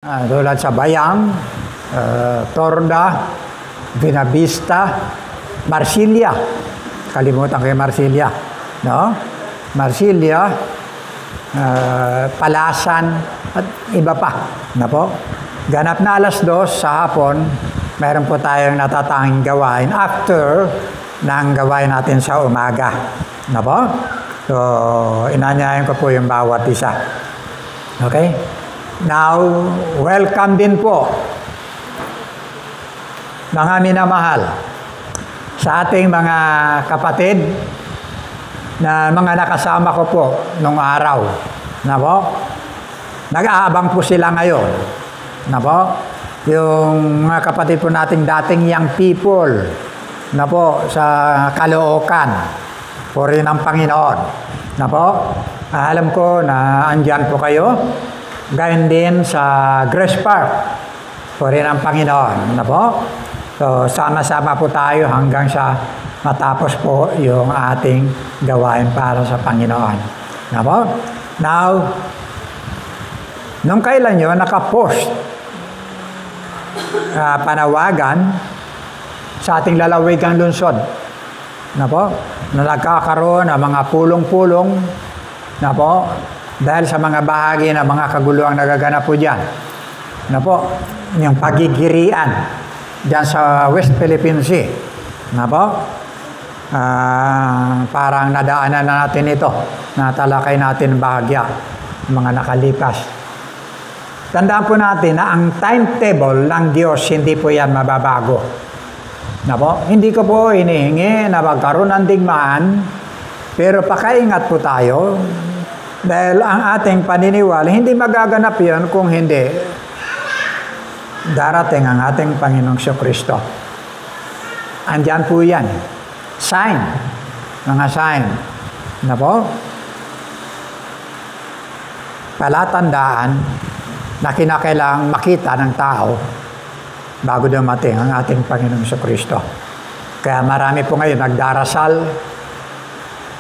Tulad sa Bayang, Torda, Binavista, Marsilia. Kalimutan ko yung Marsilia. No? Marsilia, Palasan, at iba pa. Na po? Ganap na 2:00 sa hapon, mayroon po tayong natatanging gawain after ng gawain natin sa umaga. Na po? So, inanyayan ko po yung bawat isa. Okay? Now, welcome din po, mga minamahal, sa ating mga kapatid na mga nakasama ko po nung araw. Na po? Nag-aabang po sila ngayon. Na po? Yung mga kapatid po nating dating young people na po sa Caloocan. Puri ng Panginoon. Na po? Alam ko na andyan po kayo. Gayon din sa Grace Park. Puri ng Panginoon. Na po? So, sama-sama po tayo hanggang sa matapos po yung ating gawain para sa Panginoon. Na po? Now, nung kailan nyo nakapost panawagan sa ating lalawigang lungsod. Na po? Na nagkakaroon ng mga pulong-pulong. Na po? Dahil sa mga bahagi ng mga kaguluhang nagaganap po dyan. Na po? Yung pagigirian dyan sa West Philippine Sea. Na po? Parang nadaanan na natin ito. Natalakay natin bahagya. Mga nakalipas. Tandaan po natin na ang timetable ng Diyos, hindi po yan mababago. Na po? Hindi ko po hinihingi na magkaroon ng digmaan, pero pakaingat po tayo. Dahil ang ating paniniwala, hindi magaganap yun kung hindi darating ang ating Panginoong Kristo. Andiyan po yan. Sign. Mga sign. Na po? Palatandaan na kinakailangang makita ng tao bago dumating ang ating Panginoong Kristo. Kaya marami po ngayon nagdarasal.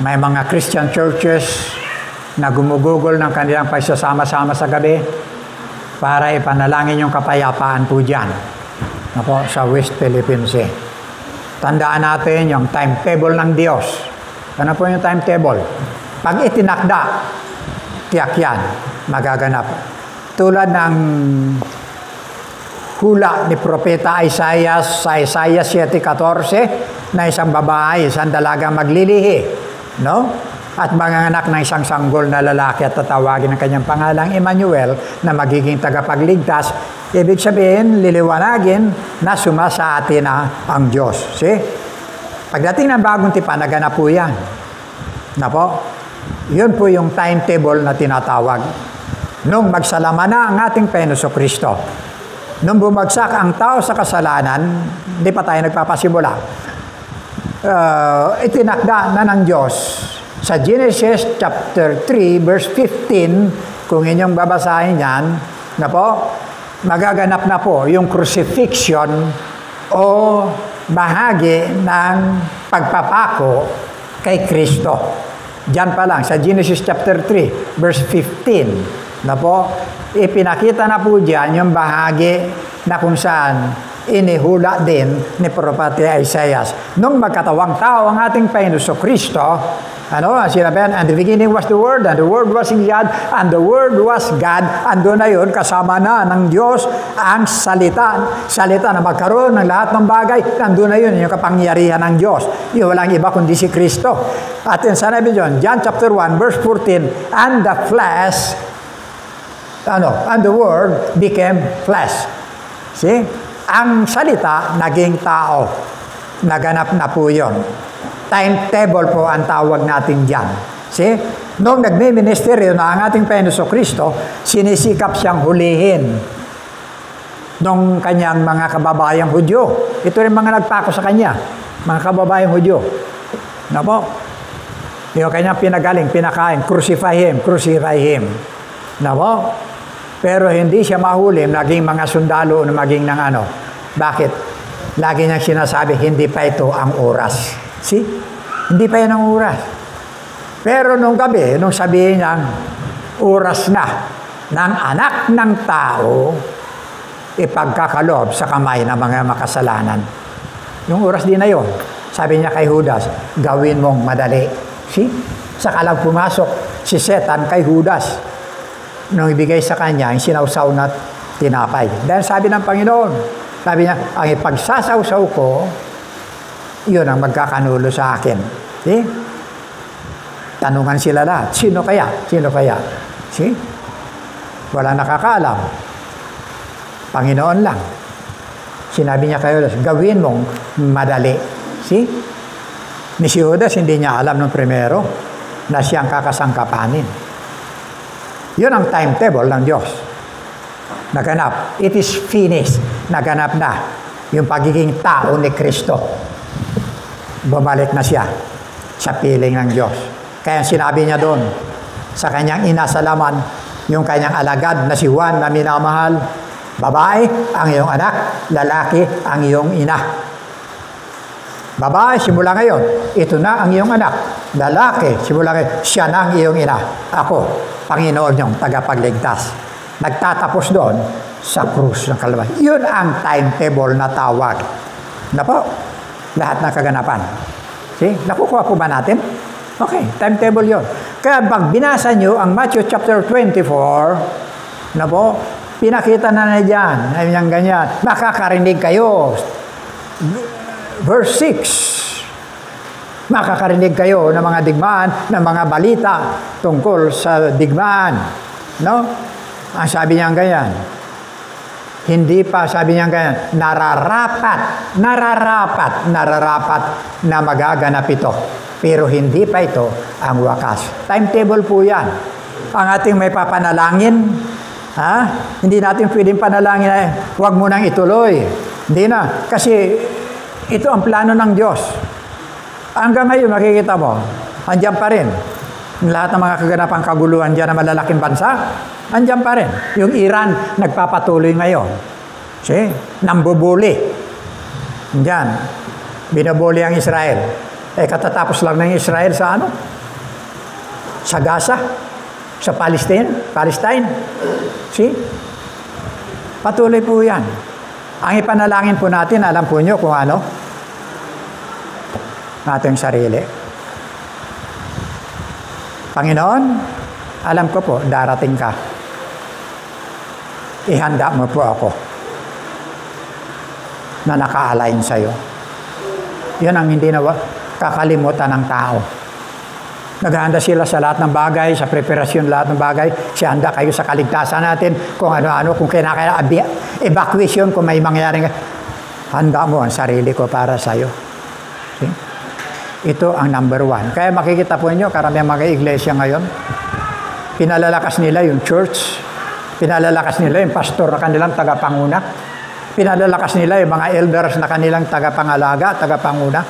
May mga Christian churches na gumugugol ng kanilang pagsasama-sama sa gabi para ipanalangin yung kapayapaan po dyan na po, sa West Philippine Sea. Tandaan natin yung timetable ng Diyos. Ano po yung timetable? Pag itinakda, tiyak yan, magaganap. Tulad ng hula ni Propeta Isaiah sa Isaiah 7:14 na isang babae, isang dalagang maglilihi. No? At manganganak ng isang sanggol na lalaki at tatawagin ang kanyang pangalang Emmanuel na magiging tagapagligtas. Ibig sabihin, liliwanagin na sumasa atin ang Diyos. See? Pagdating ng bagong tipan, naganap po yan. Na po? Yun po yung timetable na tinatawag. Nung magsalama na ang ating Panginoong Kristo, nung bumagsak ang tao sa kasalanan, hindi pa tayo nagpapasimula. Itinakda na ng Diyos sa Genesis chapter 3 verse 15, kung inyong babasahin yan, na po, magaganap na po yung crucifixion o bahagi ng pagpapako kay Kristo. Diyan pa lang, sa Genesis chapter 3 verse 15, na po, ipinakita na po diyan yung bahagi na kung saan inihula din ni Propeta Isaiah. Nung magkatawang tao ang ating Panginoon Kristo, sinabi, and the beginning was the Word, and the Word was in God, and the Word was God. Ando na yun, kasama na ng Diyos ang salita. Salita na magkaroon ng lahat ng bagay. Ando na yun, yung kapangyarihan ng Diyos. Yung walang iba kundi si Kristo. At yung sanabi dyan, John chapter 1, verse 14, and the flesh, and the Word became flesh. See? Ang salita, naging tao. Naganap na po yun. Timetable po ang tawag natin dyan. See? Noong nagme-ministeryo na ang ating Panginoon Kristo, sinisikap siyang hulihin nung kanyang mga kababayang Hudyo. Ito rin mga nagpako sa kanya, mga kababayang Hudyo. Na po? Yung kanyang pinagaling, pinakain, crucify him. Na po? Pero hindi siya mahuli, naging mga sundalo na maging ng ano. Bakit? Lagi niyang sinasabi, hindi pa ito ang oras. See? Hindi pa yan ang oras. Pero nung gabi, nung sabihin niyang, oras na, ng anak ng tao ipagkakaloob sa kamay ng mga makasalanan. Yung oras din na yun, sabi niya kay Judas, gawin mong madali. See? Saka lang pumasok si Satan kay Judas nung ibigay sa kanya yung sinawsaw na tinapay. Dahil sabi ng Panginoon, sabi niya, ang ipagsasawsaw ko, yun ang magkakanulo sa akin. See? Tanungan sila lahat, sino kaya? Sino kaya? See? Wala nakakaalam. Panginoon lang. Sinabi niya kayo, gawin mong madali. See? Ni si Judas, hindi niya alam nung primero na siyang kakasangkapanin. Yun ang timetable ng Diyos. Naganap. It is finished. Naganap na yung pagiging tao ni Kristo. Bumalik na siya sa piling ng Diyos. Kaya sinabi niya doon, sa kanyang inasalaman, yung kanyang alagad na si Juan na minamahal, babae ang iyong anak, lalaki ang iyong ina. Babae, simula ngayon, ito na ang iyong anak. Lalaki, simula ngayon, siya na ang iyong ina. Ako, Panginoon niyong tagapagligtas. Nagtatapos doon sa krus ng Kalbaryo. Yun ang timetable na tawag. Na po, lahat ng kaganapan. See? Nakukuha po ba natin? Okay, timetable yun. Kaya pag binasa nyo ang Matthew chapter 24, na po, pinakita na dyan, yung ganyan, makakarinig kayo. Verse 6, makakarinig kayo ng mga digmaan, ng mga balita tungkol sa digmaan. No? Ang sabi niya ganyan, hindi pa, sabi niya ganyan, nararapat na magaganap ito. Pero hindi pa ito ang wakas. Timetable po yan. Ang ating may papanalangin, hindi natin pwedeng panalangin na, huwag mo nang ituloy. Hindi na. Kasi ito ang plano ng Diyos. Hanggang ngayon, makikita mo, andyan pa rin. Lahat ng mga kaganapang kaguluhan dyan na malalaking bansa, andyan pa rin. Yung Iran, nagpapatuloy ngayon. See? Nambubuli. Andyan. Binubuli ang Israel. Katatapos lang ng Israel sa ano? Sa Gaza. Sa Palestine. See? Patuloy po yan. Ang ipanalangin po natin, alam po nyo kung ano? Ating sarili. Panginoon, alam ko po, darating ka. Ihanda mo po ako na naka-align sa'yo. Yan ang hindi na kakalimutan ng tao. Naghahanda sila sa lahat ng bagay, sa preparasyon lahat ng bagay. Handa kayo sa kaligtasan natin, kung ano-ano, kung kinakailangan evacuation, kung may mangyaring handa mo ang sarili ko para sa'yo. See? Ito ang number one. Kaya makikita po ninyo, karamihan mga iglesia ngayon, pinalalakas nila yung church, pinalalakas nila yung pastor na kanilang tagapanguna, pinalalakas nila yung mga elders na kanilang tagapangalaga, tagapanguna,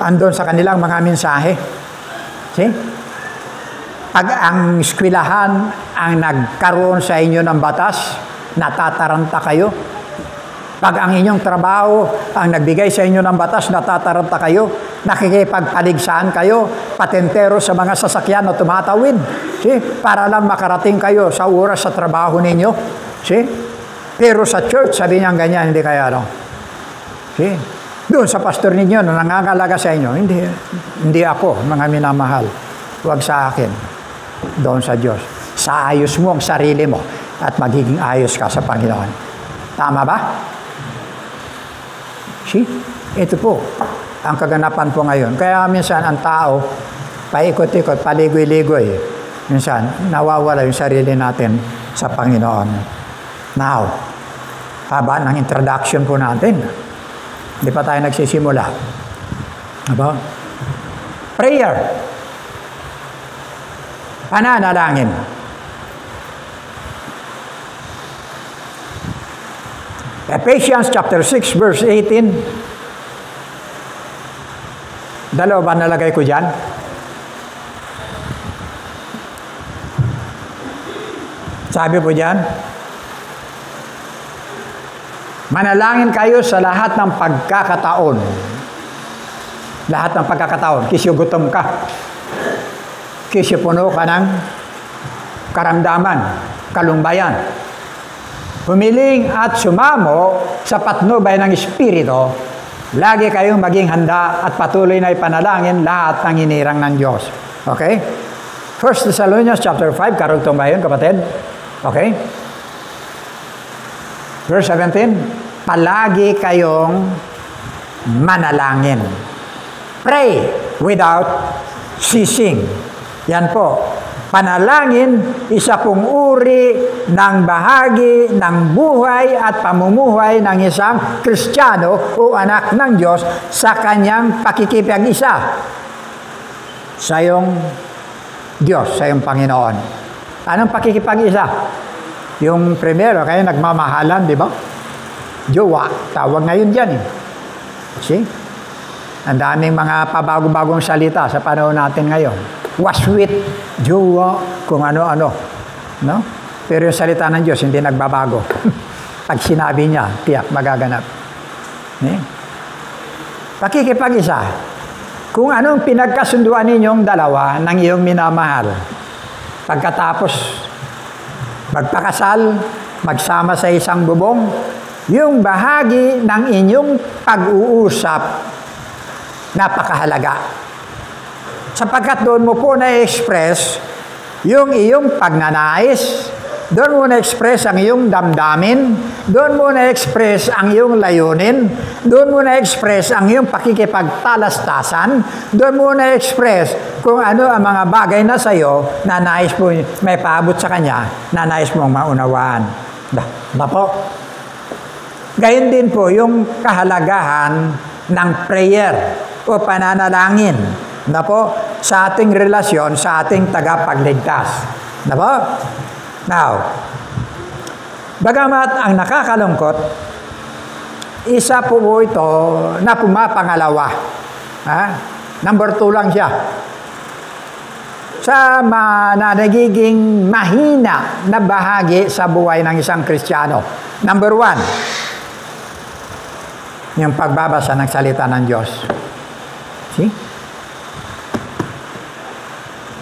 andon sa kanilang mga mensahe. See? Pag ang eskwelahan ang nagkaroon sa inyo ng batas, natataranta kayo. Pag ang inyong trabaho ang nagbigay sa inyo ng batas, natataranta kayo, nakikipagpaligsaan kayo, patentero sa mga sasakyan na tumatawid. See? Para lang makarating kayo sa oras sa trabaho ninyo. See? Pero sa church, sabi niya ganyan, hindi kaya ano. See? Doon sa pastor ninyo na nangangalaga sa inyo, hindi ako, mga minamahal. Huwag sa akin. Doon sa Diyos. Sa ayos mo ang sarili mo at magiging ayos ka sa Panginoon. Tama ba? See? Ito po ang kaganapan po ngayon. Kaya minsan ang tao, paikot-ikot, paligoy-ligoy. Minsan, nawawala yung sarili natin sa Panginoon. Now, haba ng introduction po natin. Hindi pa tayo nagsisimula. Aba? Prayer. Pananalangin. Ephesians chapter 6 verse 18. Dalawa ba nalagay ko dyan? Sabi po dyan, manalangin kayo sa lahat ng pagkakataon. Lahat ng pagkakataon. Kisyo gutom ka. Kisyo puno ka ng karamdaman, kalumbayan. Humiling at sumamo sa patnubay ng Espiritu, lagi kayong maging handa at patuloy na ipanalangin lahat ng hinirang ng Diyos. Okay? 1 Thessalonians chapter 5, karugtong ba yun, kapatid? Okay? Verse 17, palagi kayong manalangin. Pray without ceasing. Yan po. Panalangin, isa pong uri ng bahagi ng buhay at pamumuhay ng isang Kristiyano o anak ng Diyos sa kanyang pakikipag-isa sa iyong Diyos, sa iyong Panginoon. Anong pakikipag-isa? Yung primero, kayo nagmamahalan, di ba? Jowa, tawag ngayon dyan eh. See? Ang daming mga pabago-bagong salita sa panahon natin ngayon. Waswit, jowa, kung ano-ano. No? Pero yung salita ng Diyos, hindi nagbabago. Pag sinabi niya, tiyak magaganap. Pakikipag-isa. Kung anong pinagkasunduan ninyong dalawa ng iyong minamahal, pagkatapos magpakasal, magsama sa isang bubong, yung bahagi ng inyong pag-uusap, napakahalaga. Sapagkat doon mo po na-express yung iyong pagnanais, doon mo na-express ang iyong damdamin, doon mo na-express ang iyong layunin, doon mo na-express ang iyong pakikipagtalastasan, doon mo na-express kung ano ang mga bagay na sa iyo na nais mo may paabot sa kanya, na nais mong maunawaan. Na po. Gayon din po yung kahalagahan ng prayer o pananalangin na po sa ating relasyon sa ating tagapagligtas. Na po? Now, bagamat ang nakakalungkot, isa po ito na pumapangalawa. Number 2 lang siya. Sa na nagiging mahina na bahagi sa buhay ng isang Kristiyano. Number 1, yung pagbabasa ng salita ng Diyos. See?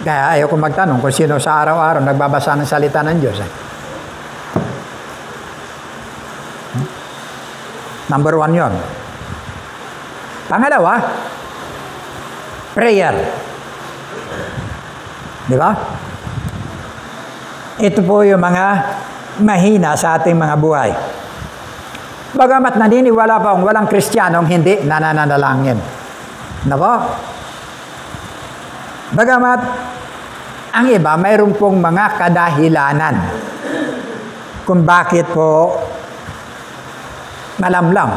Kaya ayaw ko magtanong kung sino sa araw-araw nagbabasa ng salita ng Diyos. Number 1 yon. Pangalawa, prayer. Di ba? Ito po yung mga mahina sa ating mga buhay. Bagamat naniniwala pa ang walang Kristiyanong hindi nananalangin. Na po? Bagamat ang iba, mayroon pong mga kadahilanan kung bakit po malamlam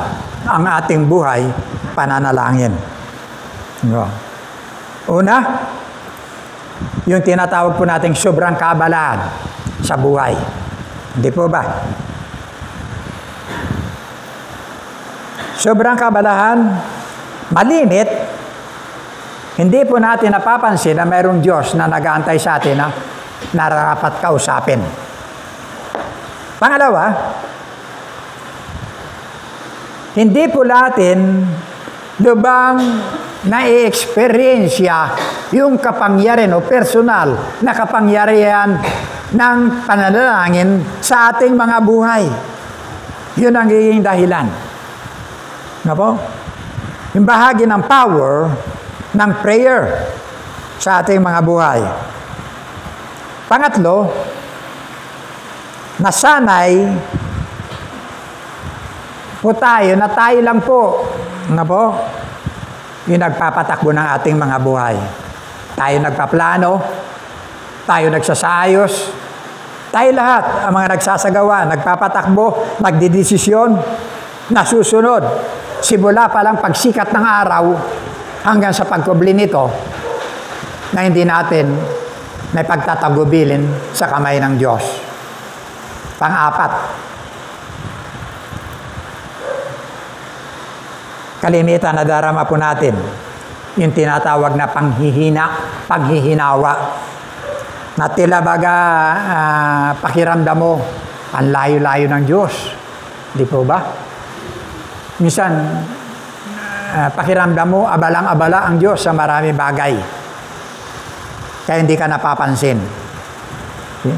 ang ating buhay pananalangin. No. Una, yung tinatawag po nating sobrang kaabalahan sa buhay. Hindi po ba? Sobrang kaabalahan, malimit, hindi po natin napapansin na mayroong Diyos na nag-aantay sa atin na nararapat kausapin. Pangalawa, hindi po natin lubang na-i-experiensya yung kapangyarihan o personal na kapangyarihan ng pananalangin sa ating mga buhay. Yun ang hihing dahilan. Ano po? Yung bahagi ng power ng prayer sa ating mga buhay. Pangatlo, nasanay po tayo na tayo lang po, yung nagpapatakbo ng ating mga buhay. Tayo nagpaplano, tayo nagsasayos, tayo lahat, ang mga nagsasagawa, nagpapatakbo, nagdidesisyon, nasusunod. Simula pa lang pagsikat ng araw, hanggang sa pagkubli nito na hindi natin may pagtatagubilin sa kamay ng Diyos. Pang-apat, kalimitan na darama po natin yung tinatawag na paghihinawa na tila baga pakiramdam mo ang layo-layo ng Diyos. Di po ba? Minsan pakiramdam mo, abalang-abala ang Diyos sa marami bagay. Kaya hindi ka napapansin. See?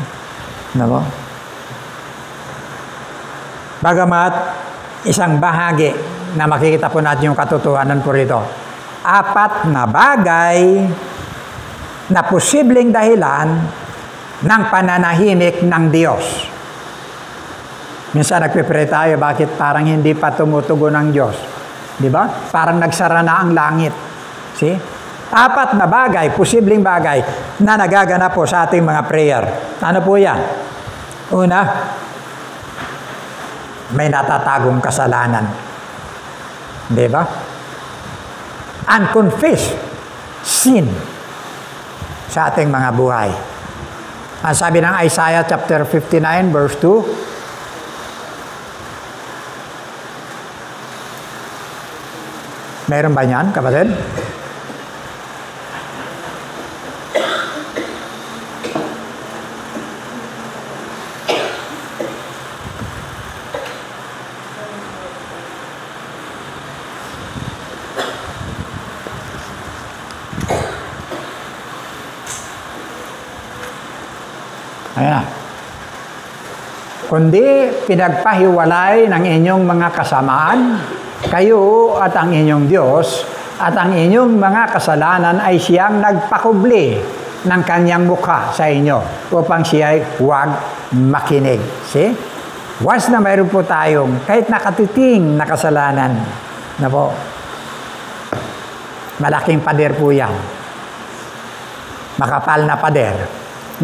Nako? Bagamat isang bahagi na makikita po natin yung katotohanan po rito. 4 na bagay na posibleng dahilan ng pananahimik ng Diyos. Minsan nagpipray tayo, bakit parang hindi pa tumutugon ng Diyos? Di ba? Parang nagsara na ang langit. See? 4 na bagay, posibleng bagay na nagaganap po sa ating mga prayer. Ano po yan? Una, may natatagong kasalanan. Di ba? Unconfessed sin sa ating mga buhay. Ang sabi ng Isaiah chapter 59 verse 2. Meron ba niyan, kapatid? Ayan na. Kundi pinagpahiwalay ng inyong mga kasamaan, kayo at ang inyong Diyos, at ang inyong mga kasalanan ay siyang nagpakubli ng kanyang mukha sa inyo upang siya'y huwag makinig. See? Once na mayroon po tayong kahit nakatiting na kasalanan, na po, malaking pader po yan. Makapal na pader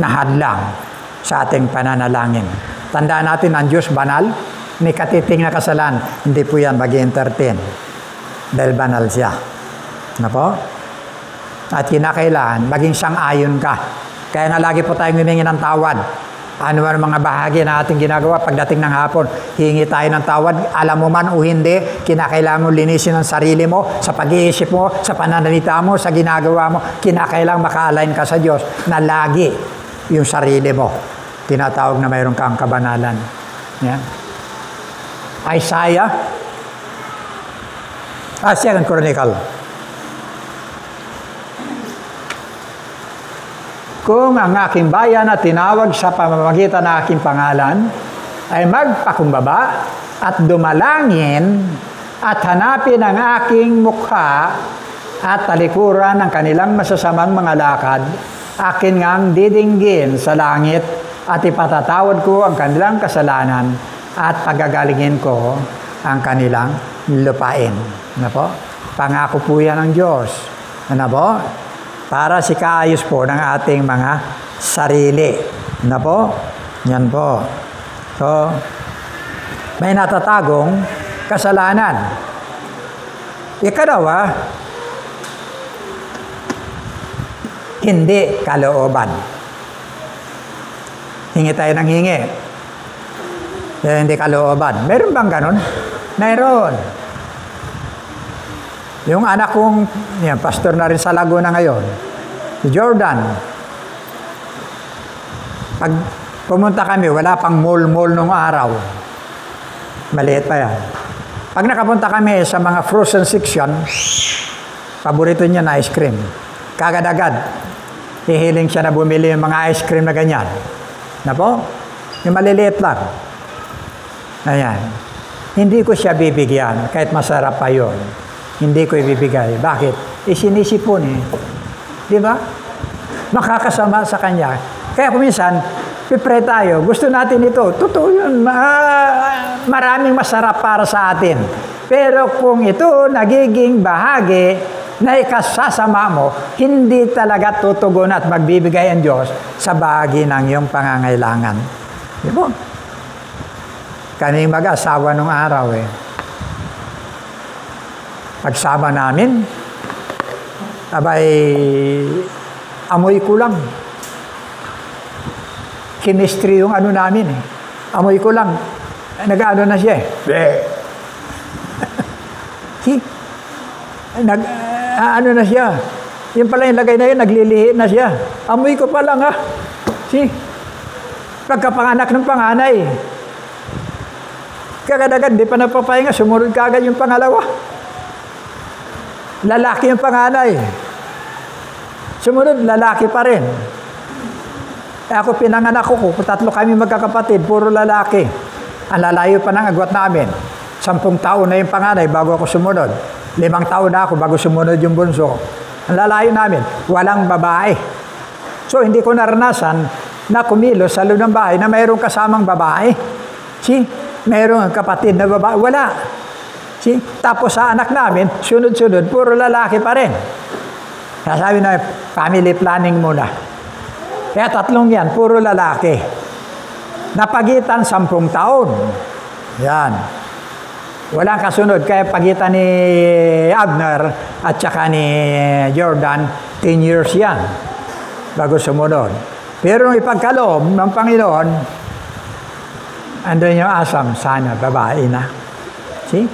na hadlang sa ating pananalangin. Tandaan natin, ang Diyos banal, may katiting na kasalanan. Hindi po yan mag-entertain dahil banal siya. Na po? At kinakailangan, maging sang-ayon ka. Kaya nga lagi po tayong humingi ng tawad. Ano man mga bahagi na ating ginagawa pagdating ng hapon, hingi tayo ng tawad, alam mo man o hindi, kinakailangan mo linisin ang sarili mo, sa pag-iisip mo, sa pananalita mo, sa ginagawa mo, kinakailangan maka-align ka sa Diyos na lagi yung sarili mo. Tinatawag na mayroon kang kabanalan. Yan. Isaiah, 2 Chronicle. Kung ang aking bayan na tinawag sa pamamagitan ng aking pangalan ay magpakumbaba at dumalangin at hanapin ang aking mukha at talikuran ng kanilang masasamang mga lakad, akin ngang didinggin sa langit at ipatatawad ko ang kanilang kasalanan at pagagalingin ko ang kanilang lupain. Ano po? Pangako po yan ng Diyos. Ano po? Para si kaayos po ng ating mga sarili. Ano po? Yan po. So, may natatagong kasalanan. Ikalawa, hindi kalooban. Hingi tayo ng hingi. Hindi kalooban. Meron bang ganon? Meron. Yung anak kong, yan, pastor na rin sa Laguna ngayon, si Jordan. Pag pumunta kami, wala pang mall-mall nung araw. Maliit pa yan. Pag nakapunta kami sa mga frozen section, paborito niya na ice cream. Kagad-agad, hihiling siya na bumili yung mga ice cream na ganyan. Na po? Yung maliliit lang. Ayan. Hindi ko siya bibigyan, kahit masarap pa yun. Hindi ko ibibigay. Bakit? Sinisipon eh. Di ba? Makakasama sa kanya. Kaya kung minsan, pipray tayo. Gusto natin ito. Totoo yun. Maraming masarap para sa atin. Pero kung ito nagiging bahagi na ikasasama mo, hindi talaga tutugon at magbibigay ang Diyos sa bahagi ng iyong pangangailangan. Di ba? Kaming mag-asawa nung araw eh. Pagsama namin, abay, amoy ko lang. Chemistry yung ano namin eh. Amoy ko lang. Nag-ano na siya eh. Ano na siya. Yung pala yung lagay na yun, naglilihi na siya. Amoy ko pa lang ha. Pagkapanganak ng panganay. Kagad-agad, di pa napapahinga, sumunod kagad yung pangalawa. Lalaki yung panganay. Sumunod, lalaki pa rin. ako pinanganak ko, 3 kami magkakapatid, puro lalaki. Ang lalayo pa ng agwat namin. 10 taon na yung panganay bago ako sumunod. 5 taon na ako bago sumunod yung bunso. Ang lalayo namin, walang babae. So, hindi ko naranasan na kumilos sa loob ng bahay na mayroong kasamang babae. See? Mayroong kapatid na babae. Wala. See? Tapos sa anak namin, sunod-sunod, puro lalaki pa rin. Sabi na, family planning muna. Kaya 3 yan, puro lalaki. Napagitan 10 taon. Yan. Walang kasunod. Kaya pagitan ni Abner at saka ni Jordan, 10 years yan. Bago sumunod. Pero ipagkaloob ng Panginoon, andun yung asam, sana babae na. See?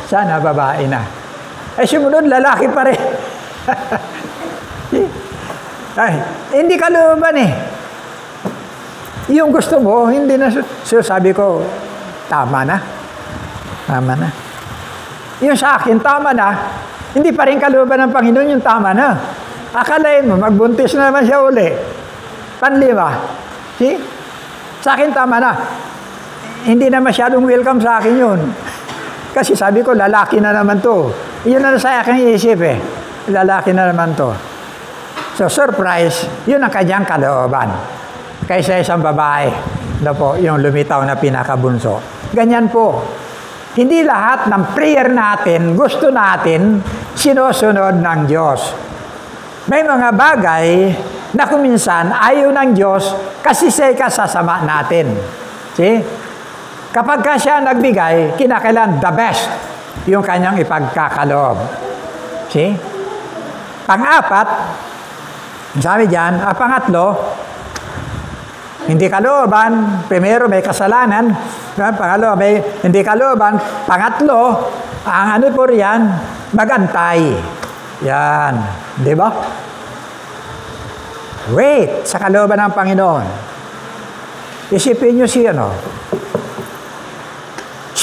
Sana babae na. Ay, sumunod, lalaki pa rin. Ay, hindi kalooban eh. Yung gusto mo, hindi na. So sabi ko, tama na. Tama na. Yung sa akin, tama na. Hindi pa rin kalooban ng Panginoon, yung tama na. Akalain mo, magbuntis na naman siya uli. Panlima. See? Sa akin, tama na. Hindi na masyadong welcome sa akin yun. Kasi sabi ko, lalaki na naman to. Yun na sa aking isip eh. Lalaki na naman to. So, surprise, yun ang kanyang kalooban. Kaysa isang babae, yung lumitaw na pinakabunso. Ganyan po. Hindi lahat ng prayer natin, gusto natin, sinusunod ng Diyos. May mga bagay na kuminsan ayaw ng Diyos kasi siya kasasama natin. See? Kapag ka siya nagbigay, kinakailan the best yung kanyang ipagkakaloob. See? Pang-apat, sabi dyan, pangatlo, hindi kalooban, primero may kasalanan, pangalawa may hindi kalooban, pangatlo, ang ano po riyan, magantay. Yan, di ba? Wait, sa kalooban ng Panginoon. Isipin nyo si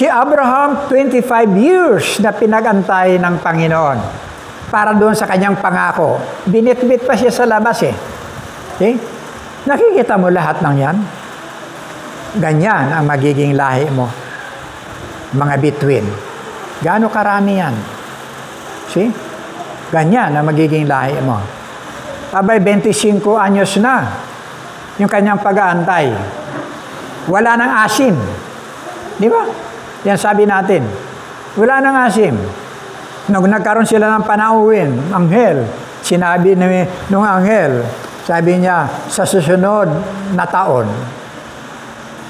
Abraham, 25 years na pinag-antay ng Panginoon para doon sa kanyang pangako. Binitbit pa siya sa labas eh. Okay? Nakikita mo lahat ng yan? Ganyan ang magiging lahi mo. Mga bituin. Gaano karami yan? See? Ganyan ang magiging lahi mo. Abay, 25 anyos na yung kanyang pag-aantay. Wala nang asim. Di ba? Yan sabi natin. Wala nang asim. Nung nagkaroon sila ng panauhin, anghel, sinabi nung anghel, sabi niya, sa susunod na taon,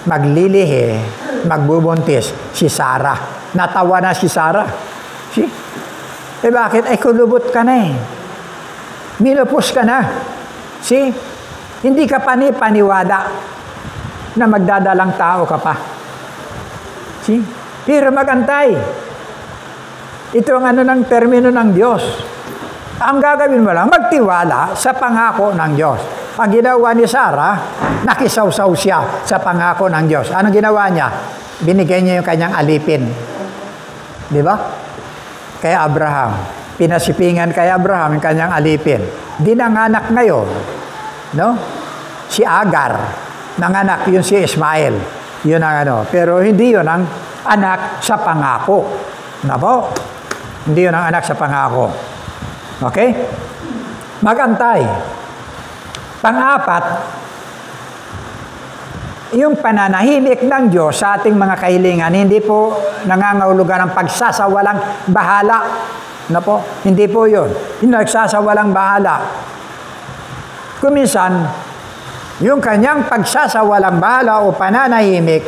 maglilihi, magbubuntis si Sarah. Natawa na si Sarah. See? Eh bakit? Ay kulubot ka na eh. Minupos ka na. See? Hindi ka paniwala na magdadalang tao ka pa. See? Pero magantay. Ito ang ng termino ng Diyos. Ang gagawin mo lang, magtiwala sa pangako ng Diyos. Ang ginawa ni Sarah, nakisawsaw siya sa pangako ng Diyos. Anong ginawa niya? Binigay niya yung kanyang alipin. Di ba? Kay Abraham. Pinasipingan kay Abraham yung kanyang alipin. Dinanganak ngayon, no? Si Agar. Nanganak yun si Ismael. Yun ang Pero hindi yun ang anak sa pangako. Na po? Hindi yun ang anak sa pangako. Okay? Magantay. Pang-apat, yung pananahimik ng Diyos sa ating mga kahilingan, hindi po nangangahulugan ng pagsasawalang bahala. Na po? Hindi po yun. Yung nagsasawalang bahala. Kuminsan, yung kanyang pagsasawalang bahala o pananahimik,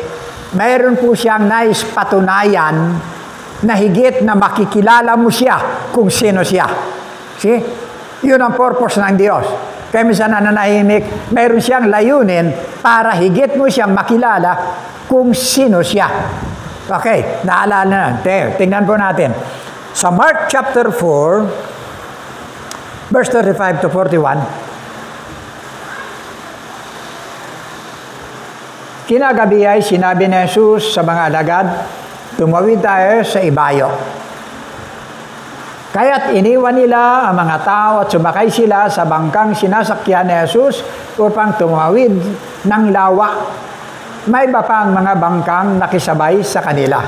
mayroon po siyang nais patunayan na higit na makikilala mo siya kung sino siya. See? Yun ang purpose ng Diyos. Kaya minsan nananahimik, mayroon siyang layunin para higit mo siyang makilala kung sino siya. Okay, naalala na. Tingnan po natin. Sa Mark chapter 4, verse 35 to 41, kinagabi ay sinabi ni Jesus sa mga alagad, tumawid tayo sa ibayo. Kaya't iniwan nila ang mga tao at sumakay sila sa bangkang sinasakyan ni Jesus upang tumawid ng lawa. May iba pang mga bangkang nakisabay sa kanila.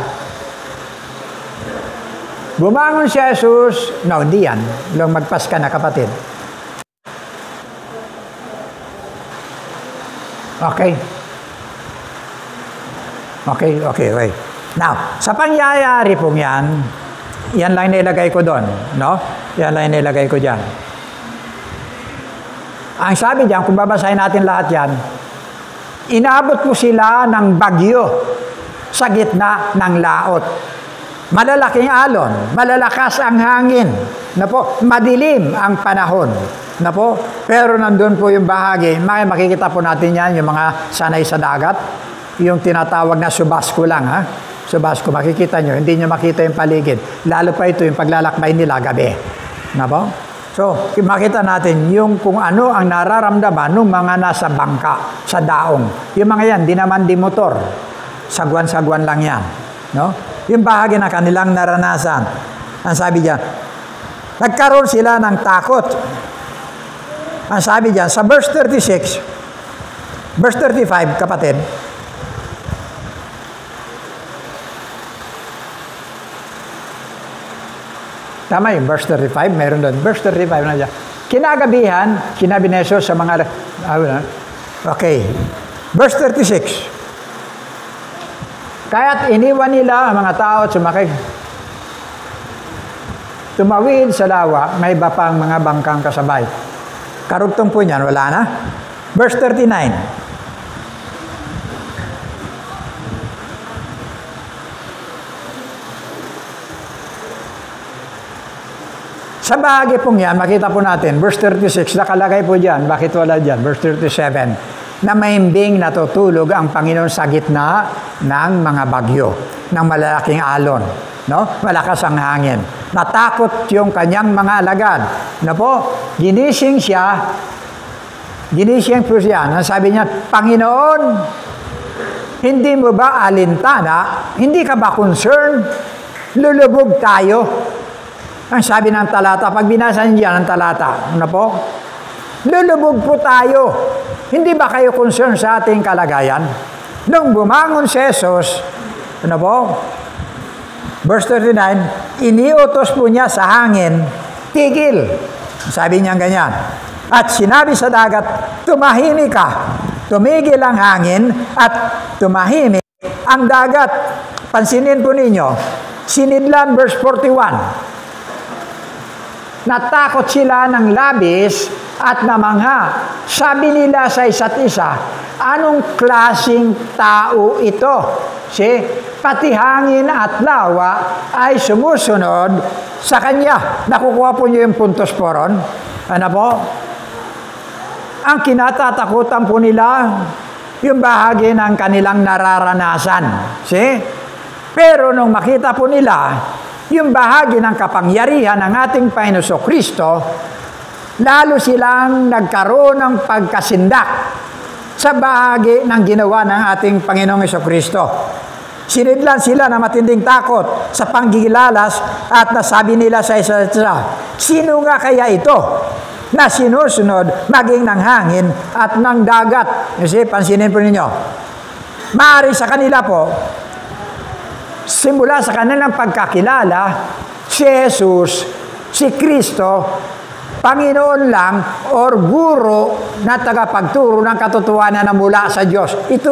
Bumangon si Jesus, no, hindi yan. Magpas ka na, kapatid. Okay. Wait. Now, sa pangyayari pong yan lang nilagay ko doon, no? Yan lang nilagay ko diyan. Ang sabi diyan, kung babasahin natin lahat yan, inabot po sila ng bagyo sa gitna ng laot. Malalaking alon, malalakas ang hangin, na po, madilim ang panahon, na po. Pero nandun po yung bahagi, makikita po natin yan, yung mga sanay sa dagat, yung tinatawag na subasko lang, ha? Subasko, makikita nyo, hindi nyo makita yung paligid. Lalo pa ito yung paglalakbay nila gabi. Na po? So, makita natin yung kung ano ang nararamdaman ng mga nasa bangka, sa daong. Yung mga yan, di naman di motor. Sagwan-sagwan lang yan. No? Yung bahagi na kanilang naranasan. Ang sabi diyan, nagkaroon sila ng takot. Ang sabi diyan, sa verse 36, verse 35, kapatid, tama yung verse 35, meron doon. Verse 35 na dyan. Kinagabihan, sinabi ni Jesus sa mga... Okay. Verse 36. Kaya't iniwan nila ang mga tao at sumakay. Tumawid sa lawa, may iba pang mga bangkang kasabay. Karugtong po niyan, wala na. Verse 39. Sa bahagi pong yan, makita po natin, verse 36, nakalagay po dyan, bakit wala dyan? Verse 37, na maimbing natutulog ang Panginoon sa gitna ng mga bagyo, ng malalaking alon, no? Malakas ang hangin. Natakot yung kanyang mga alagad. Na po, ginising po siya, sabi niya, Panginoon, hindi mo ba alintana? Hindi ka ba concerned? Lulubog tayo. Ang sabi ng talata, pag binasa niyo ang talata, ano po? Lulubog po tayo. Hindi ba kayo concerned sa ating kalagayan? Nung bumangon si Jesus, ano po? Verse 39, iniutos po niya sa hangin, tigil. Sabi niya ganyan. At sinabi sa dagat, tumahimik ka. Tumigil ang hangin at tumahimik ang dagat. Pansinin po ninyo, sinidlan verse 41. Natakot sila ng labis at namangha. Sabi nila sa isa't isa, anong klaseng tao ito? Pati hangin at lawa ay sumusunod sa kanya. Nakukuha po niyo yung puntos po ron? Ano po? Ang kinatatakutan po nila, yung bahagi ng kanilang nararanasan. Pero nung makita po nila, yung bahagi ng kapangyarihan ng ating Panginoon Kristo, lalo silang nagkaroon ng pagkasindak sa bahagi ng ginawa ng ating Panginoong Kristo. Sinidlan sila na matinding takot sa panggigilalas at nasabi nila sa isa't isa, sino nga kaya ito na sinusunod maging ng hangin at ng dagat? Kasi pansinin po ninyo, maaari sa kanila po, simula sa kanilang pagkakilala, si Jesus, si Kristo, Panginoon lang or guro na tagapagturo ng katotohanan na mula sa Diyos. Ito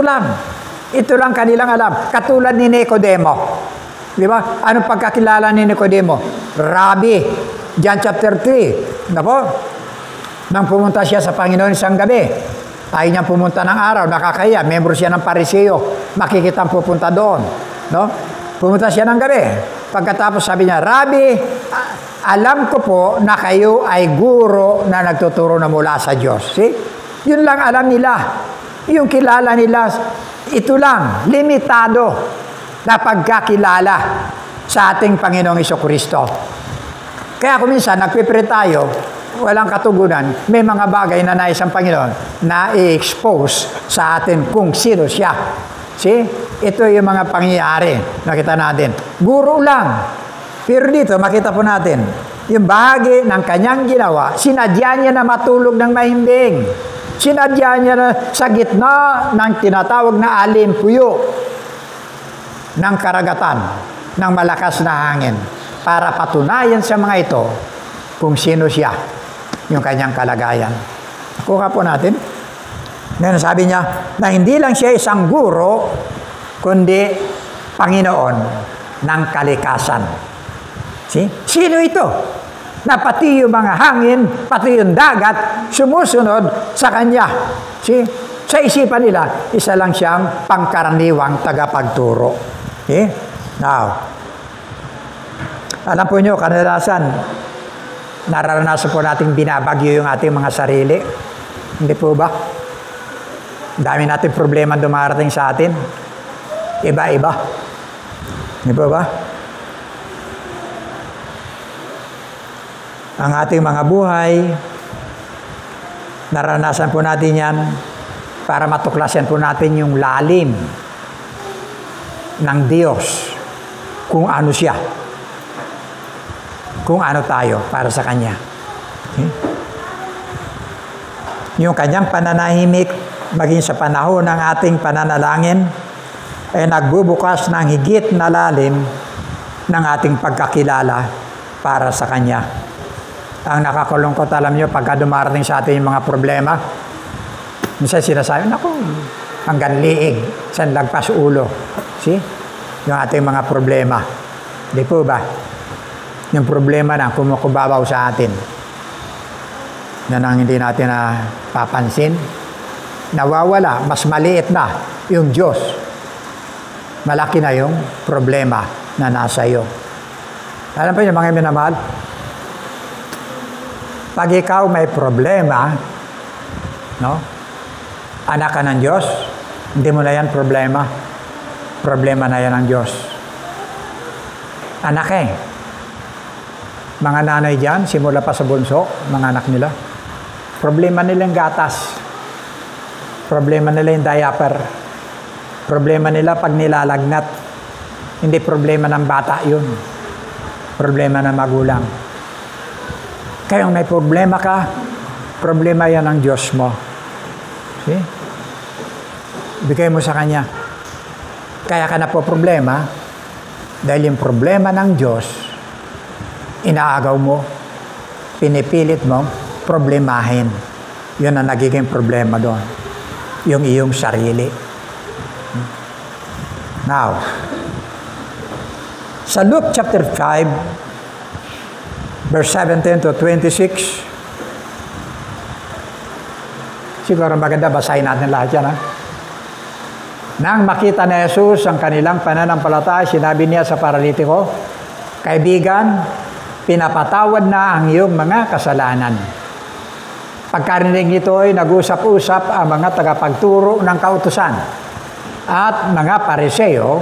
lang kanilang alam. Katulad ni Nicodemo. Di ba? Anong pagkakilala ni Nicodemo? Rabbi. John chapter 3. Nang pumunta siya sa Panginoon isang gabi, tayo niyang pumunta ng araw, nakakaya, membro siya ng Pariseo, makikita ang pupunta doon. No? Pumunta siya ng gabi. Pagkatapos sabi niya, Rabbi, alam ko po na kayo ay guro na nagtuturo na mula sa Diyos. Yun lang alam nila. Yung kilala nila, ito lang, limitado na pagkakilala sa ating Panginoong Kristo. Kaya kung minsan, nagpipre tayo, walang katugunan, may mga bagay na nais ang Panginoon na i-expose sa atin kung sino siya. Ito yung mga pangyayari. Nakita natin. Guro lang. Pero dito, makita po natin. yung bahagi ng kanyang ginawa, sinadya niya na matulog ng mahimbing. Sinadya niya na sa gitna ng tinatawag na alimpuyo ng karagatan, ng malakas na hangin, para patunayan sa mga ito kung sino siya, yung kanyang kalagayan. Kuha po natin. Ngayon sabi niya na hindi lang siya isang guro, kundi Panginoon ng kalikasan. See? Sino ito? Na pati yung mga hangin, pati yung dagat, sumusunod sa Kanya. See? Sa isipan nila, isa lang siyang pangkaraniwang tagapagturo. See? Now, alam po nyo, kadalasan, nararanasan po nating binabagyo yung ating mga sarili. Hindi po ba? Dami natin problema dumarating sa atin. Iba-iba. Hindi po ba? Ang ating mga buhay, naranasan po natin yan para matuklasan po natin yung lalim ng Diyos, kung ano siya, kung ano tayo para sa Kanya. Okay? Yung Kanyang pananahimik, maging sa panahon ng ating pananalangin, ay nagbubukas ng higit na lalim ng ating pagkakilala para sa Kanya. Ang nakakalungkot, alam nyo, pagka dumarating sa atin yung mga problema, minsan sinasabi, naku, hanggang liig, san lagpas ulo. See? Yung ating mga problema. Di po ba? Yung problema na kumukubabaw sa atin. Yan ang hindi natin papansin. Nawawala, mas maliit na yung Diyos. Malaki na yung problema na nasa iyo. Alam po yung mga minamahal? Pag ikaw may problema, no? Anak ka ng Diyos, hindi mo na yan problema. Problema na yan ng Diyos. Anak mga nanay dyan, simula pa sa bunso, mga anak nila, problema nila yung gatas. Problema nila yung diaper. Problema nila pag nilalagnat. Hindi problema ng bata yun. Problema ng magulang. Kaya may problema ka, problema yan ng Diyos mo. See? Bigay mo sa Kanya. Kaya ka na po problema, dahil yung problema ng Diyos, inaagaw mo, pinipilit mo, problemahin. Yun ang nagiging problema doon. Yung iyong sarili. Now, sa Luke chapter 5, verse 17 to 26, siguro maganda basahin natin lahat yan, ha? Nang makita ni Jesus ang kanilang pananampalataya, sinabi niya sa paralitiko, kaibigan, pinapatawad na ang iyong mga kasalanan. Pagkarinig nito ay nag-usap-usap ang mga tagapagturo ng kautusan at mga pariseo,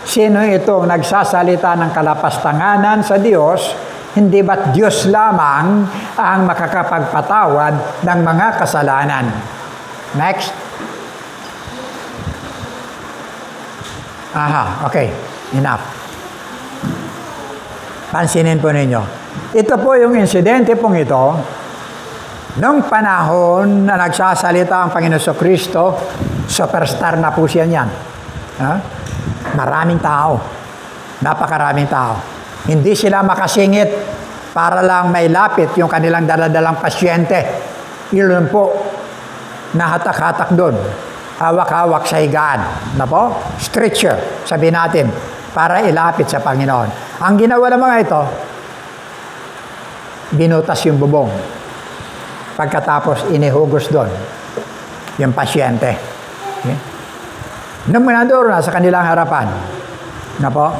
sino itong nagsasalita ng kalapastanganan sa Diyos, hindi ba't Diyos lamang ang makakapagpatawad ng mga kasalanan? Next. Aha, okay. Enough. Pansinin po ninyo. Ito po yung insidente pong ito, nung panahon na nagsasalita ang Panginoon Kristo, superstar na po siya niyan. Maraming tao. Napakaraming tao. Hindi sila makasingit para lang may lapit yung kanilang daladalang pasyente. Yun po, nahatak-hatak doon. Hawak-hawak sa higaan. Na po? Stretcher, sabihin natin, para ilapit sa Panginoon. Ang ginawa ng mga ito, binutas yung bubong. Pagkatapos, inihugos doon yung pasyente. Okay? Nung manadoro na sa kanilang harapan, na po,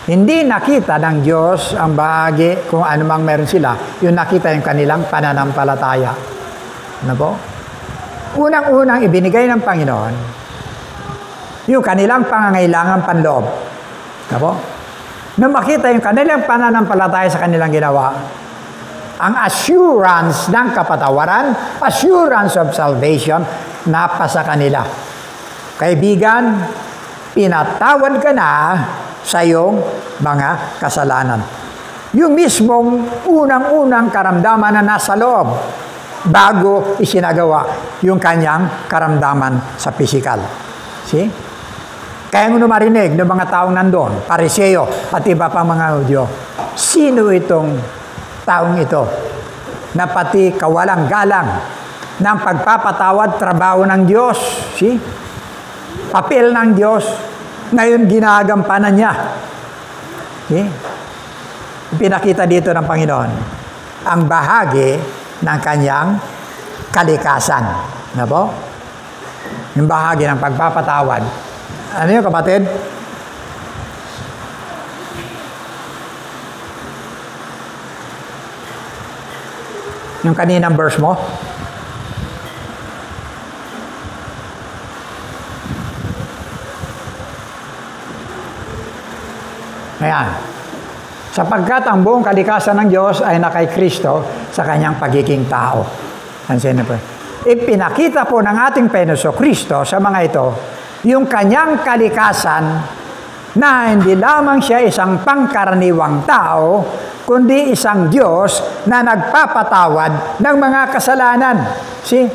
hindi nakita ng Diyos ang bahagi kung ano mang meron sila, yung nakita yung kanilang pananampalataya. Na po? Unang-unang ibinigay ng Panginoon, yung kanilang pangangailangan panloob. Na po? Nung makita yung kanilang pananampalataya sa kanilang ginawa, ang assurance ng kapatawaran, assurance of salvation, napasa kanila. Kaibigan, pinatawad ka na sa iyong mga kasalanan. yung mismong unang-unang karamdaman na nasa loob bago isinagawa yung kanyang karamdaman sa physical. See? Kaya mo marinig ng mga taong nandun, Pariseo at iba pang mga Hudyo, sino itong taong ito na pati kawalang galang ng pagpapatawad trabaho ng Diyos? See? Papel ng Diyos, ngayon ginagampanan niya. See? Pinakita dito ng Panginoon ang bahagi ng kanyang kalikasan. Ano po? Yung bahagi ng pagpapatawad. Ano yun, kapatid? Yung kaninang verse mo? Ayan. Sapagkat ang buong kalikasan ng Diyos ay nakay Kristo sa kanyang pagiging tao. Ipinakita po ng ating Panginoon Kristo sa mga ito, yung kanyang kalikasan na hindi lamang siya isang pangkaraniwang tao, kundi isang Diyos na nagpapatawad ng mga kasalanan. See?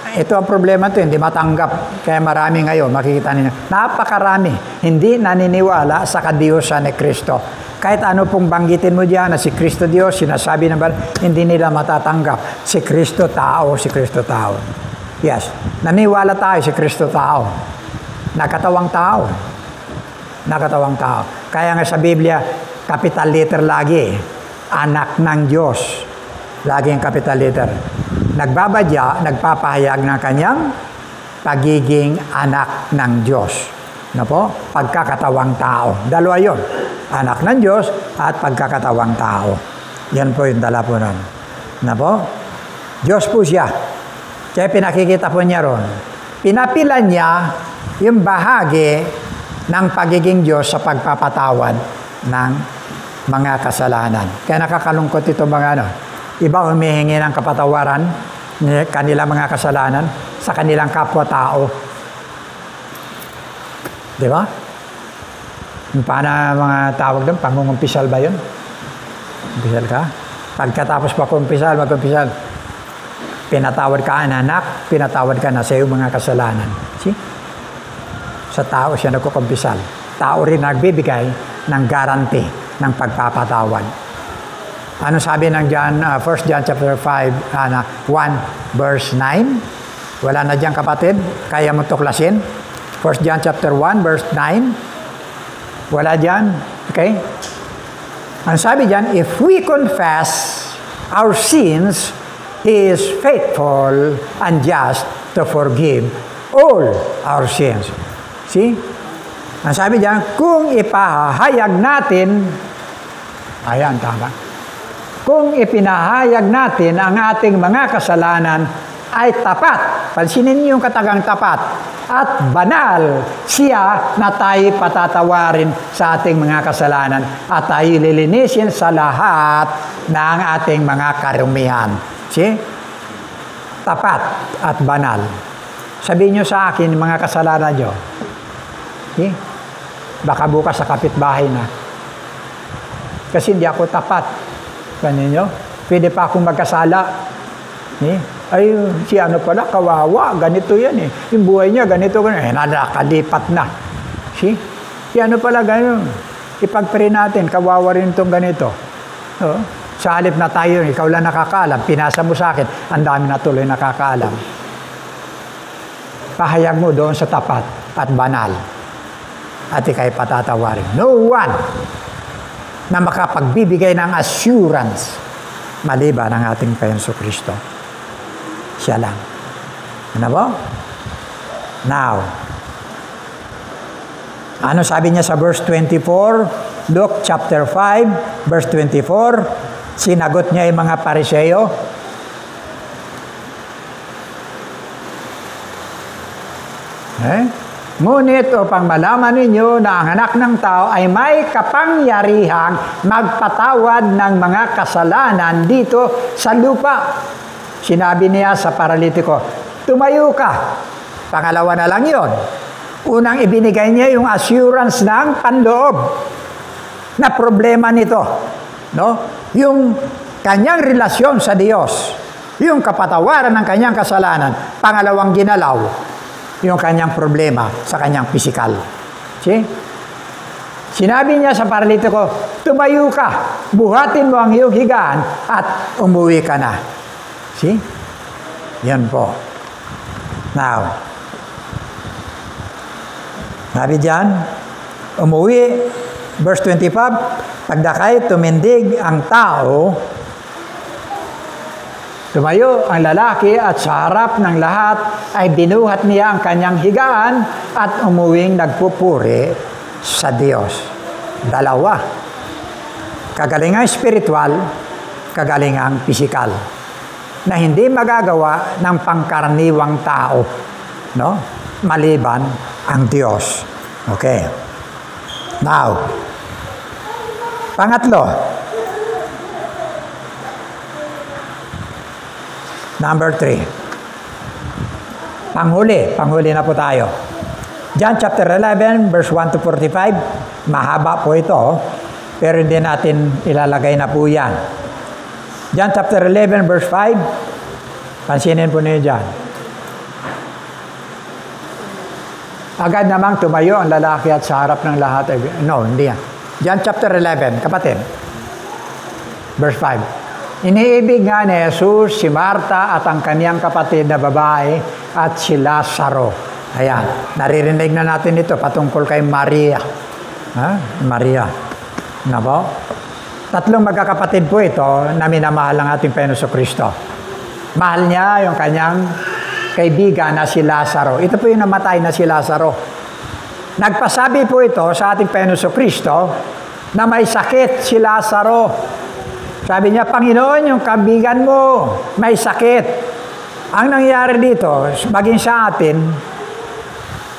Ito ang problema ito, hindi matanggap. Kaya marami ngayon, makikita ninyo, napakarami, hindi naniniwala sa kadiyusan ni Kristo. Kahit ano pong banggitin mo diyan na si Kristo Diyos, sinasabi naman, hindi nila matatanggap. Si Kristo tao, si Kristo tao. Yes, naniwala tayo si Kristo tao. Nakatawang tao. Nakatawang tao. Kaya nga sa Biblia, capital letter lagi. Anak ng Diyos. Lagi ang capital letter. Nagbabadya, nagpapahayag ng kanyang pagiging anak ng Diyos. Na po? Pagkakatawang tao. Dalawa yun. Anak ng Diyos at pagkakatawang tao. Yan po yung dala po nun. Na po? Diyos po siya. Kaya pinakikita po niya ron. Pinapilan niya yung bahagi ng pagiging Diyos sa pagpapatawad ng mga kasalanan. Kaya nakakalungkot ito mga iba humihingi ng kapatawaran ng kanilang mga kasalanan sa kanilang kapwa-tao. Di ba? Paano mga tawag doon? Pangungumpisal ba yun? Umpisal ka? Pagkatapos mag-umpisal, pinatawad ka na anak, pinatawad ka na sa iyong mga kasalanan. See? Sa tao siya nagkukumpisal. Tao rin nagbibigay ng guarantee ng pagpapatawad. Ano sabi ng John, 1 John chapter 5, 1 verse 9? Wala na dyan kapatid? Kaya mo tuklasin? 1 John chapter 1 verse 9? Wala dyan? Okay? Ang sabi dyan, if we confess our sins, He is faithful and just to forgive all our sins. See? Ang sabi dyan, kung ipahayag natin, ayan, tama. Kung ipinahayag natin ang ating mga kasalanan ay tapat. Pansinin niyo yung katagang tapat. At banal siya na tayo patatawarin sa ating mga kasalanan at tayo lilinisin sa lahat ng ating mga karumihan. See? Tapat at banal. Sabihin niyo sa akin mga kasalanan niyo. See? Baka bukas sa kapitbahay na. Kasi hindi ako tapat. Ganyan niyo? Pwede pa akong magkasala. See? Ay, si ano pala, kawawa, ganito yan eh. Yung buhay niya, ganito, nakalipat na. See? Si ano pala, ganito. Ipag-pray natin, kawawa rin itong ganito. Sa halip na tayo, ikaw lang nakakaalam, pinasa mo sa akin, ang dami na tuloy nakakaalam. Pahayag mo doon sa tapat at banal. At ikay patatawarin. No one na makapagbibigay ng assurance maliban ng ating Panginoon Kristo. Siya lang. Ano ba? Now, ano sabi niya sa verse 24? Luke chapter 5, verse 24. Sinagot niya yung mga Pariseo. Ngunit upang malaman ninyo na ang anak ng tao ay may kapangyarihang magpatawad ng mga kasalanan dito sa lupa. Sinabi niya sa paralitiko, tumayo ka. Pangalawa na lang yon. Unang ibinigay niya yung assurance ng panloob na problema nito. no? Yung kanyang relasyon sa Diyos, yung kapatawaran ng kanyang kasalanan. Pangalawang ginalaw, yung kanyang problema sa kanyang pisikal. See? Sinabi niya sa paralitiko, tumayo ka, buhatin mo ang iyong higaan at umuwi ka na. See? Yan po. Now, sabi diyan, umuwi, verse 25, pagdakay tumindig ang tao, tumayo ang lalaki at sa harap ng lahat ay binuhat niya ang kanyang higaan at umuwing nagpupuri sa Diyos. Dalawa. Kagalingang spiritual, kagalingang pisikal. Na hindi magagawa ng pangkaraniwang tao, no? Maliban ang Diyos. Okay. Now, pangatlo. Number 3. Panghuli na po tayo. John chapter 11, verse 1 to 45. Mahaba po ito, pero hindi natin ilalagay na po yan. John chapter 11, verse 5. Pansinin po niyo dyan. Agad namang tumayo ang lalaki at sa harap ng lahat. No, hindi yan. John chapter 11, kapatid. Verse 5. Iniibig nga ni Jesus si Marta at ang kaniyang kapatid na babae at si Lazaro. Ayan, naririnig na natin ito patungkol kay Maria. Maria. Na po? Tatlong magkakapatid po ito na minamahal ng ating Panginoong Kristo. Mahal niya yung kanyang kaibigan na si Lazaro. Ito po yung namatay na si Lazaro. Nagpasabi po ito sa ating Panginoong Kristo na may sakit si Lazaro. Sabi niya, Panginoon, yung kaibigan mo may sakit. Ang nangyari dito, maging sa atin,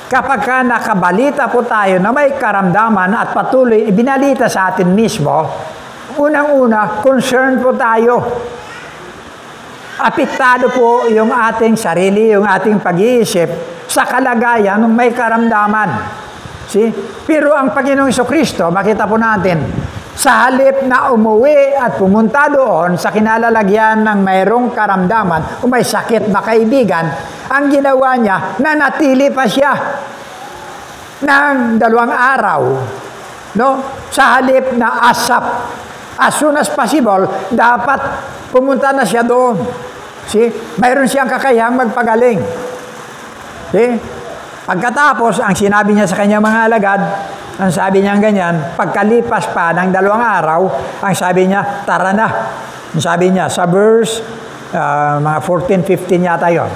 kapag ka nakabalita po tayo na may karamdaman at patuloy ibinalita sa atin mismo, unang-una, concerned po tayo. Apektado po yung ating sarili, yung ating pag-iisip sa kalagayan ng may karamdaman. See? Pero ang Panginoong Jesucristo, makita po natin, sa halip na umuwi at pumunta doon sa kinalalagyan ng mayroong karamdaman o may sakit na kaibigan, ang ginawa niya, nanatili pa siya ng 2 araw. No? Sa halip na asap. As soon as possible, dapat pumunta na siya doon. See? Mayroon siyang kakayahang magpagaling. See? Pagkatapos, ang sinabi niya sa kanyang mga alagad, ang sabi niya ganyan, pagkalipas pa ng 2 araw, ang sabi niya, tara na. Ang sabi niya, sa verse, mga 14, 15 yata yun.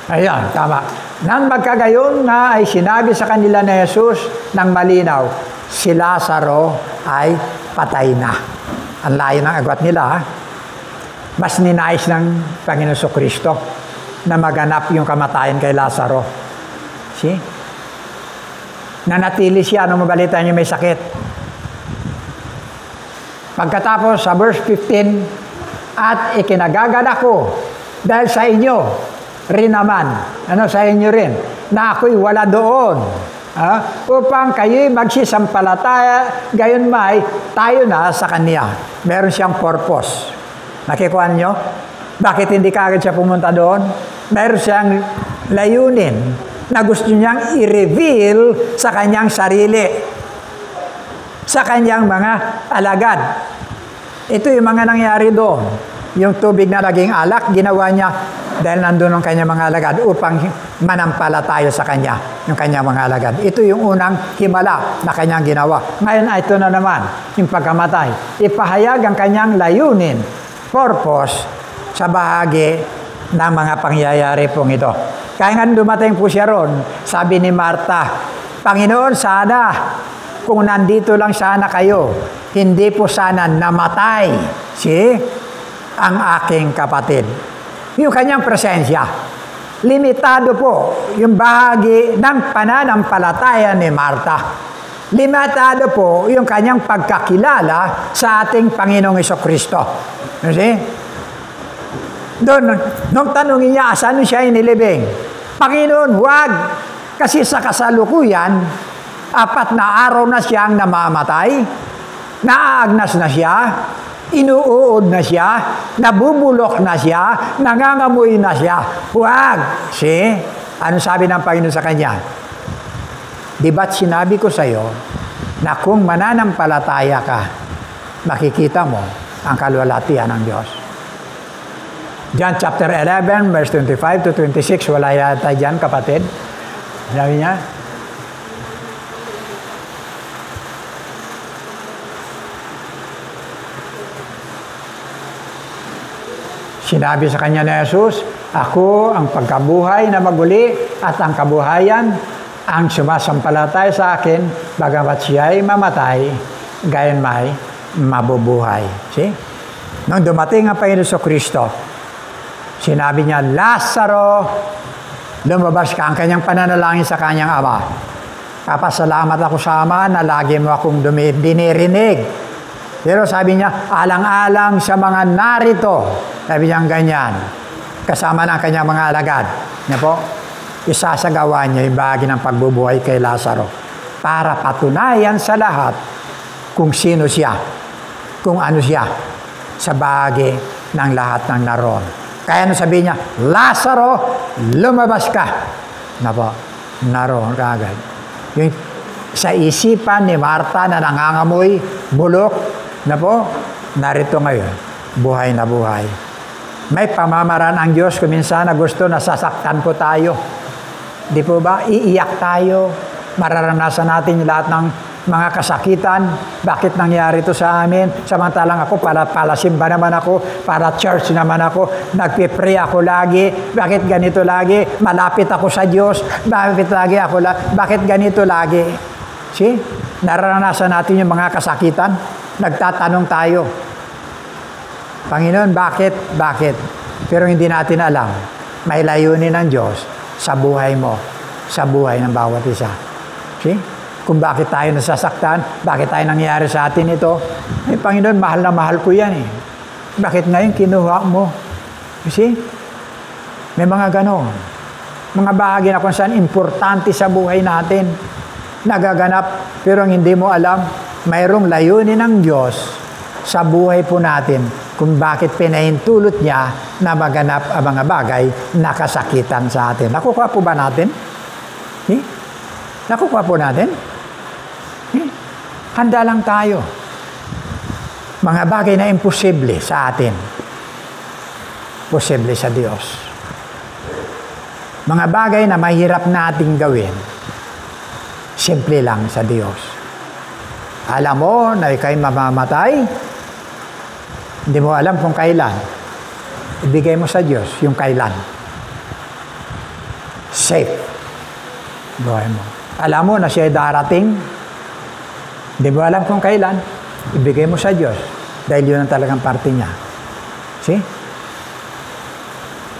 Ayan, tama. Nang magkagayon na ay sinabi sa kanila ni Jesus ng malinaw, si Lazaro ay patay na. Ang layo ng agwat nila, ha? Mas ninais ng Panginoon Kristo na maganap yung kamatayan kay Lazaro. See? Nanatili siya nung mabalita niya may sakit. Pagkatapos sa verse 15, at ikinagagalak ko dahil sa inyo rin naman, sa inyo rin, na ako'y wala doon. Upang kayo'y magsisampalataya, gayon may tayo na sa Kanya. Meron siyang purpose. Nakikuha niyo? Bakit hindi kaagad siya pumunta doon? Meron siyang layunin na gusto niyang i-reveal sa kanyang sarili, sa kanyang mga alagad. Ito yung mga nangyari doon. Yung tubig na naging alak, ginawa niya dahil nandun ang kanyang mga alagad upang manampalataya sa kanya, yung kanyang mga alagad. Ito yung unang himala na kanyang ginawa. Ngayon, ito na naman, yung pagkamatay. Ipahayag ang kanyang layunin, purpose, sa bahagi ng mga pangyayari pong ito. Kaya nga dumating po siya ron, sabi ni Marta, Panginoon, sana, kung nandito lang sana kayo, hindi po sana namatay, ang aking kapatid. Yung kanyang presensya, limitado po yung bahagi ng pananampalataya ni Marta. Limitado po yung kanyang pagkakilala sa ating Panginoong Jesucristo. Doon, nung tanongin niya, saan siya inilibing? Panginoon, huwag. Kasi sa kasalukuyan, 4 na araw na siyang namamatay, naaagnas na siya, inuuod na siya, nabubulok na siya, nangangamoy na siya. Huwag! See? Ano sabi ng Panginoon sa kanya? Di ba't sinabi ko sa iyo na kung mananampalataya ka, makikita mo ang kalwalhatian ng Diyos. John chapter 11, verse 25 to 26, wala yata dyan, kapatid. Sabi niya, sinabi sa kanya ni Jesus, ako ang pagkabuhay na maguli at ang kabuhayan, ang sumasampalatay sa akin, bagamat siya'y mamatay, gayon may mabubuhay. See? Nung dumating ang Panginoon Kristo, sinabi niya, Lazaro, lumabas ka. Ang kanyang pananalangin sa kanyang ama. Papasalamat ako sa Ama na lagi mo akong dinirinig. Pero sabi niya, alang-alang sa mga narito. Sabi niya ganyan. Kasama ng kanyang mga alagad. Niya po, isasagawa niya yung bahagi ng pagbubuhay kay Lazaro. Para patunayan sa lahat kung sino siya. Kung ano siya. Sa bahagi ng lahat ng naroon. Kaya sabihin niya, Lazaro, lumabas ka. Na po, naroon kagad. Yung sa isipan ni Marta na nangangamoy, bulok, na po, narito ngayon, buhay na buhay. May pamamaraan ang Diyos kung minsan na gusto na sasaktan po tayo. Di po ba? Iiyak tayo. Mararanasan natin yung lahat ng mga kasakitan. Bakit nangyari ito sa amin? Samantalang ako, para simba naman ako, para church naman ako, nagpipray ako lagi. Bakit ganito lagi? Malapit ako sa Diyos. Bakit ganito lagi? See? Nararanasan natin yung mga kasakitan. Nagtatanong tayo, Panginoon, bakit? Bakit? Pero hindi natin alam. May layunin ng Diyos sa buhay mo, sa buhay ng bawat isa. See? Kung bakit tayo nasasaktan, bakit tayo nangyayari sa atin ito. Eh, Panginoon, mahal na mahal ko yan eh. Bakit ngayon kinuha mo? You see? May mga ganon. Mga bahagi na kung saan importante sa buhay natin. Nagaganap, pero hindi mo alam, mayroong layunin ng Diyos sa buhay po natin kung bakit pinahintulot niya na maganap ang mga bagay na kasakitan sa atin. Nakukuha po ba natin? Eh? Nakukuha po natin? Handa lang tayo. Mga bagay na imposible sa atin, posible sa Diyos. Mga bagay na mahirap nating gawin, simple lang sa Diyos. Alam mo na ikaw'y mamamatay, hindi mo alam kung kailan. Ibigay mo sa Diyos yung kailan. Safe. Buhay mo. Alam mo na siya darating, hindi mo alam kung kailan, ibigay mo sa Diyos. Dahil yun ang talagang parte niya. See?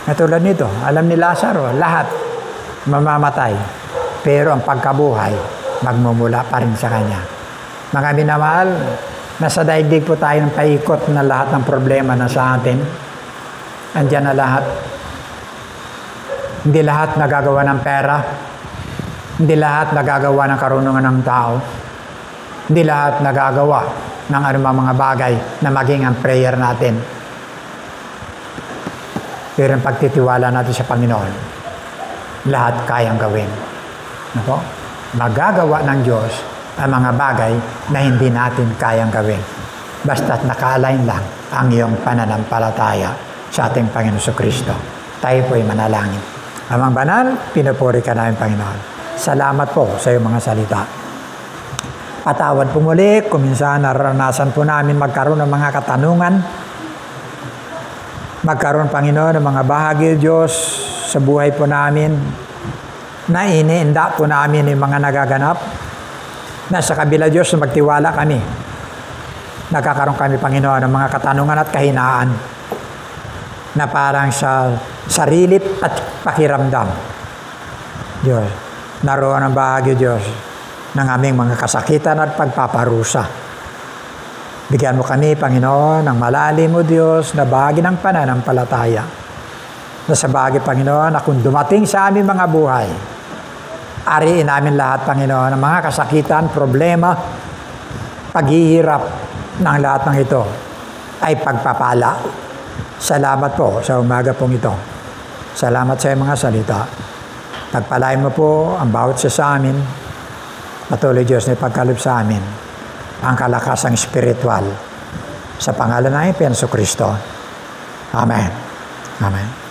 Natulad nito, alam ni Lazaro, lahat mamamatay. Pero ang pagkabuhay, magmumula pa rin sa kanya. Mga minamahal, nasa daigdig po tayo ng paikot na lahat ng problema na sa atin. Andiyan na lahat. Hindi lahat nagagawa ng pera. Hindi lahat nagagawa ng karunungan ng tao. Hindi lahat nagagawa ng anumang mga bagay na maging ang prayer natin. Pero ang pagtitiwala natin sa Panginoon, lahat kayang gawin. Nako? Magagawa ng Diyos ang mga bagay na hindi natin kayang gawin. Basta't naka-align lang ang iyong pananampalataya sa ating Panginoon Kristo. Tayo po'y manalangin. Amang banal, pinupuri ka namin, Panginoon. Salamat po sa iyong mga salita. Patawad po muli kung minsan naranasan po namin magkaroon ng mga katanungan. Magkaroon, Panginoon, ng mga bahagi, Diyos, sa buhay po namin na iniinda po namin yung mga nagaganap. Nasa kabila, Diyos, magtiwala kami. Nagkakaroon kami, Panginoon, ng mga katanungan at kahinaan na parang sa sarili at pakiramdam. Diyos, naroon ang bahagi, Diyos, ng aming mga kasakitan at pagpaparusa. Bigyan mo kami, Panginoon, ng malalim mo, Diyos, na bahagi ng pananampalataya. Na sa bahagi, Panginoon, na kung dumating sa aming mga buhay, Ariin namin lahat, Panginoon, ang mga kasakitan, problema, paghihirap ng lahat ng ito ay pagpapala. Salamat po sa umaga pong ito. Salamat sa iyong mga salita. Pagpalain mo po ang bawat isa sa amin. Patuloy, Diyos, na ipagkaloob sa amin ang kalakasang spiritual. Sa pangalan ng Jesu Kristo. Amen. Amen.